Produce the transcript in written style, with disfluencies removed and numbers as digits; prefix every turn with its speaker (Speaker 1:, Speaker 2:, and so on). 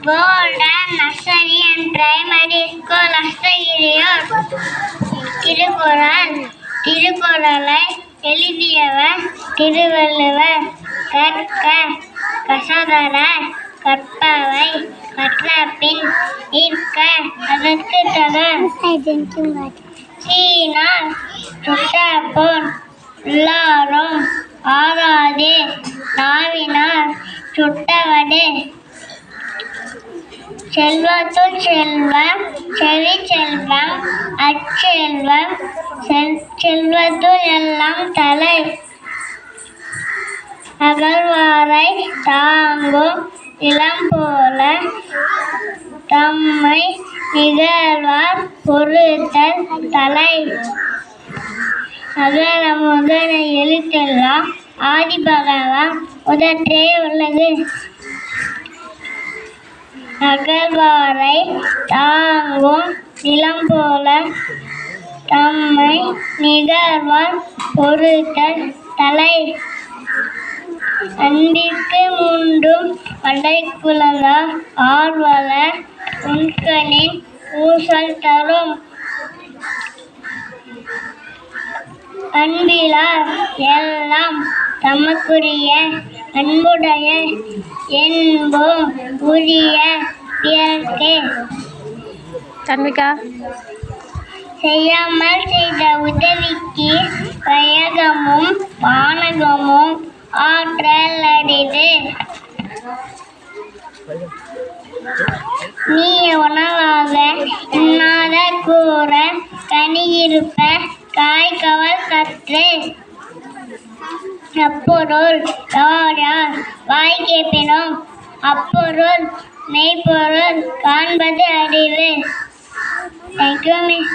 Speaker 1: Golden Nursery and Primary School, அஷ்டகிரியூர். Thirukkural. திருக்குறளை எழுதியவர் திருவள்ளுவர். கற்க கசடற கற்பவை கற்றபின் நிற்க அதற்கு தக. சீனால் சுட்டபோன் எல்லாரும் ஆறாதே நாவினால் சுட்டவடு. செல்வத்துள் செல்வம் செவிச்செல்வம் அச்செல்வம் செல்வத்துள் எல்லாம் தலை. அகழ்வாரை தாங்கும் இளம்போல தம்மை நிகழ்வார் பொறுத்தல் தலை. அகர முதல எழுத்தெல்லாம் ஆதிபகவான் முதற்றே உள்ளது. அகழ்வாரை தாங்கும் இளம்போல தம்மை நிகழ்வார் பொறுத்தல் தலை. அன்பிற்கு முண்டும் படைக்குலகா ஆர்வலர் உண்கணின் ஊசல் தரும். அன்பிலார் எல்லாம் தமக்குரிய அன்புடைய என்போம் உரிய பிறர்க்கே.
Speaker 2: தன்மிகா.
Speaker 1: செய்யாமல் செய்த உதவிக்கு பயகமும் பானகமும் ஆற்றல் அரிது. நீ உணவாக இன்னாத கூற கனியிருப்ப காய்கவல் கற்று. அப்பொருள் யார் யார் வாய் கேட்பினும் அப்பொருள் மெய்ப்பொருள் காண்பது அறிவு. Thank you miss.